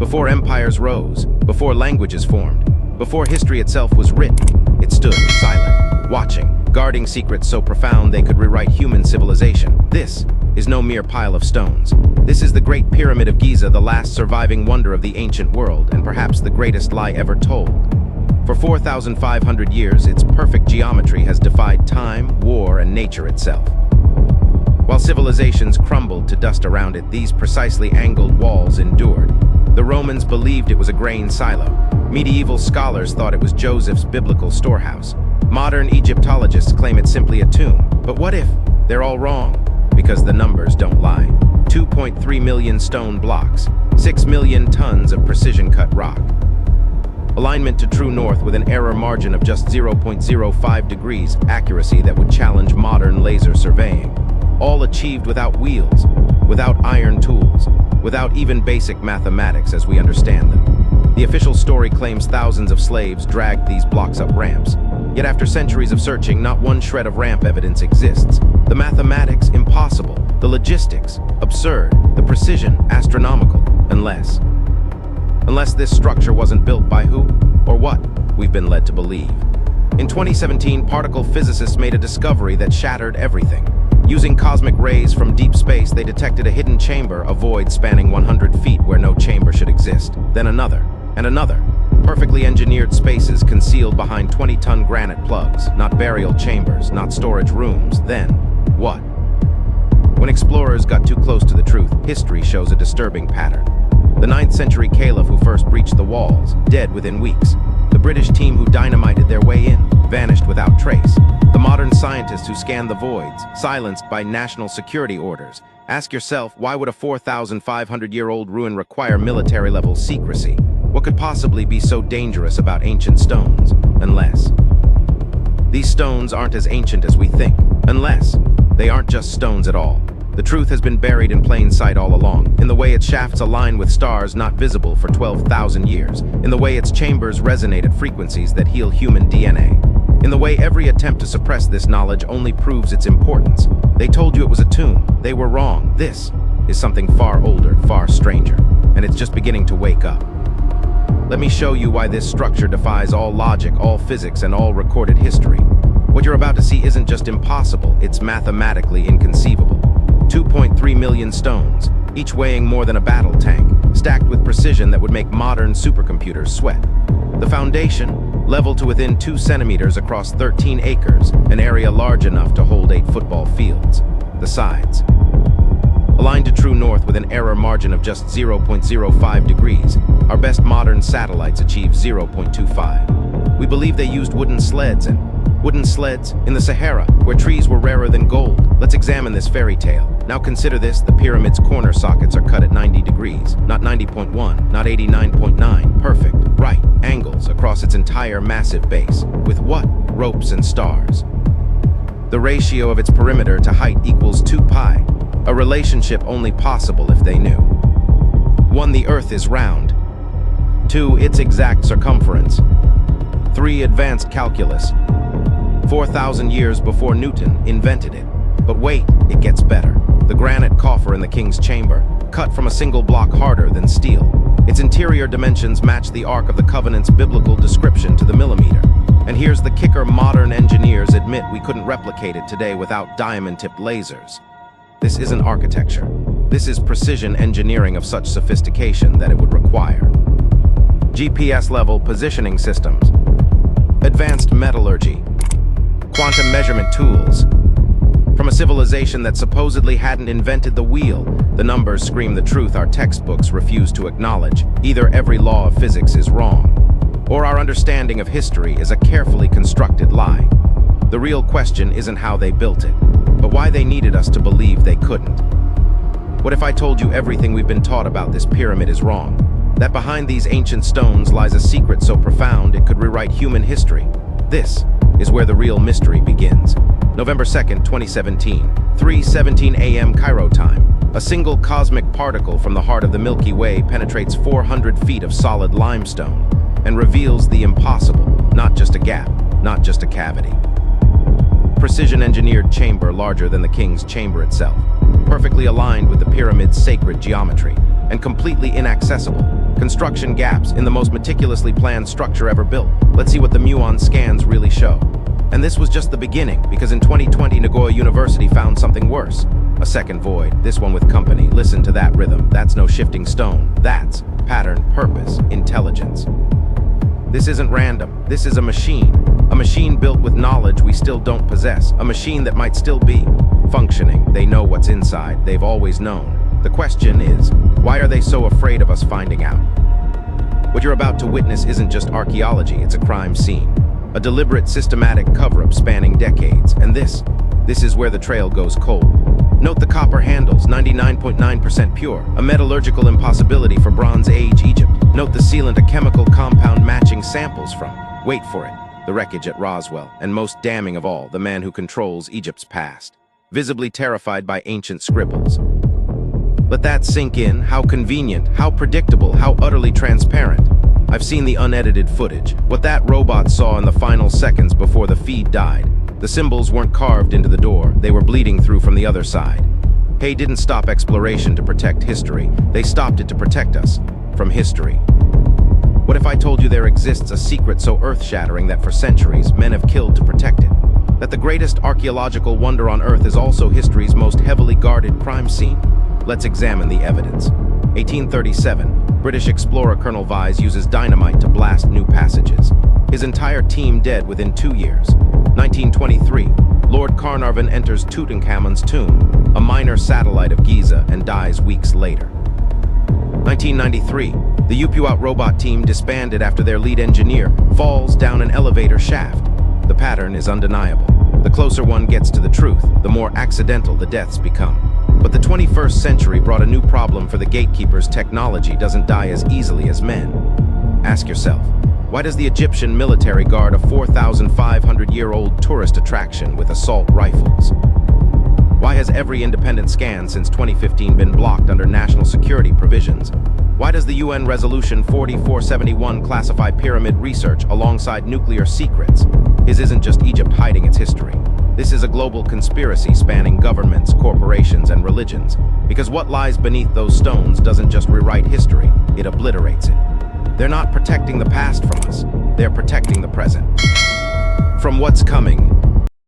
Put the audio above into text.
Before empires rose, before languages formed, before history itself was written, it stood silent, watching, guarding secrets so profound they could rewrite human civilization. This is no mere pile of stones. This is the Great Pyramid of Giza, the last surviving wonder of the ancient world, and perhaps the greatest lie ever told. For 4,500 years, its perfect geometry has defied time, war, and nature itself. While civilizations crumbled to dust around it, these precisely angled walls endured. The Romans believed it was a grain silo. Medieval scholars thought it was Joseph's biblical storehouse. Modern Egyptologists claim it's simply a tomb. But what if they're all wrong? Because the numbers don't lie. 2.3 million stone blocks, 6 million tons of precision-cut rock. Alignment to true north with an error margin of just 0.05 degrees, accuracy that would challenge modern laser surveying. All achieved without wheels, without iron tools, without even basic mathematics as we understand them. The official story claims thousands of slaves dragged these blocks up ramps. Yet after centuries of searching, not one shred of ramp evidence exists. The mathematics, impossible. The logistics, absurd. The precision, astronomical. Unless this structure wasn't built by who or what we've been led to believe. In 2017, particle physicists made a discovery that shattered everything. Using cosmic rays from deep space, they detected a hidden chamber, a void spanning 100 feet where no chamber should exist. Then another, and another. Perfectly engineered spaces concealed behind 20-ton granite plugs, not burial chambers, not storage rooms. Then, what? When explorers got too close to the truth, history shows a disturbing pattern. The 9th century caliph who first breached the walls, dead within weeks. The British team who dynamited their way in, vanished without trace. The modern scientists who scanned the voids, silenced by national security orders. Ask yourself, why would a 4,500-year-old ruin require military-level secrecy? What could possibly be so dangerous about ancient stones? Unless these stones aren't as ancient as we think. Unless they aren't just stones at all. The truth has been buried in plain sight all along, in the way its shafts align with stars not visible for 12,000 years, in the way its chambers resonate at frequencies that heal human DNA, in the way every attempt to suppress this knowledge only proves its importance. They told you it was a tomb. They were wrong. This is something far older, far stranger, and it's just beginning to wake up. Let me show you why this structure defies all logic, all physics, and all recorded history. What you're about to see isn't just impossible, it's mathematically inconceivable. 2.3 million stones, each weighing more than a battle tank, stacked with precision that would make modern supercomputers sweat. The foundation, level to within 2 centimeters across 13 acres, an area large enough to hold 8 football fields. The sides, aligned to true north with an error margin of just 0.05 degrees, our best modern satellites achieve 0.25. We believe they used wooden sleds in the Sahara, where trees were rarer than gold. Let's examine this fairy tale. Now consider this, the pyramid's corner sockets are cut at 90 degrees, not 90.1, not 89.9, perfect, right, angles across its entire massive base. With what? Ropes and stars. The ratio of its perimeter to height equals 2 pi, a relationship only possible if they knew. 1. The Earth is round. 2. Its exact circumference. 3. Advanced calculus. 4,000 years before Newton invented it. But wait, it gets better. The granite coffer in the king's chamber, cut from a single block harder than steel. Its interior dimensions match the Ark of the Covenant's biblical description to the millimeter. And here's the kicker: modern engineers admit we couldn't replicate it today without diamond-tipped lasers. This isn't architecture. This is precision engineering of such sophistication that it would require GPS-level positioning systems, advanced metallurgy, quantum measurement tools. From a civilization that supposedly hadn't invented the wheel, the numbers scream the truth our textbooks refuse to acknowledge. Either every law of physics is wrong, or our understanding of history is a carefully constructed lie. The real question isn't how they built it, but why they needed us to believe they couldn't. What if I told you everything we've been taught about this pyramid is wrong? That behind these ancient stones lies a secret so profound it could rewrite human history? This is where the real mystery begins. November 2nd, 2017, 3:17 a.m. Cairo time. A single cosmic particle from the heart of the Milky Way penetrates 400 feet of solid limestone and reveals the impossible, not just a gap, not just a cavity. Precision-engineered chamber larger than the king's chamber itself, perfectly aligned with the pyramid's sacred geometry, and completely inaccessible. construction gaps in the most meticulously planned structure ever built. Let's see what the muon scans really show. And this was just the beginning, because in 2020, Nagoya University found something worse. A second void, this one with company. Listen to that rhythm. That's no shifting stone. That's pattern, purpose, intelligence. This isn't random. This is a machine. A machine built with knowledge we still don't possess. A machine that might still be functioning. They know what's inside. They've always known. The question is, why are they so afraid of us finding out? What you're about to witness isn't just archaeology, it's a crime scene. A deliberate, systematic cover-up spanning decades. And this is where the trail goes cold. Note the copper handles, 99.9% pure, a metallurgical impossibility for Bronze Age Egypt. Note the sealant, a chemical compound matching samples from, wait for it, the wreckage at Roswell, and most damning of all, the man who controls Egypt's past, visibly terrified by ancient scribbles. Let that sink in. How convenient, how predictable, how utterly transparent. I've seen the unedited footage, what that robot saw in the final seconds before the feed died. The symbols weren't carved into the door, they were bleeding through from the other side. Hay didn't stop exploration to protect history, they stopped it to protect us from history. What if I told you there exists a secret so earth-shattering that for centuries men have killed to protect it? That the greatest archaeological wonder on Earth is also history's most heavily guarded crime scene? Let's examine the evidence. 1837, British explorer Colonel Vyse uses dynamite to blast new passages. His entire team dead within 2 years. 1923, Lord Carnarvon enters Tutankhamun's tomb, a minor satellite of Giza, and dies weeks later. 1993, the Upuat robot team disbanded after their lead engineer falls down an elevator shaft. The pattern is undeniable. The closer one gets to the truth, the more accidental the deaths become. But the 21st century brought a new problem for the gatekeepers. Technology doesn't die as easily as men. Ask yourself, why does the Egyptian military guard a 4,500-year-old tourist attraction with assault rifles? Why has every independent scan since 2015 been blocked under national security provisions? Why does the UN Resolution 4471 classify pyramid research alongside nuclear secrets? This isn't just Egypt hiding its history. This is a global conspiracy spanning governments, corporations, and religions. Because what lies beneath those stones doesn't just rewrite history, it obliterates it. They're not protecting the past from us, they're protecting the present. From what's coming,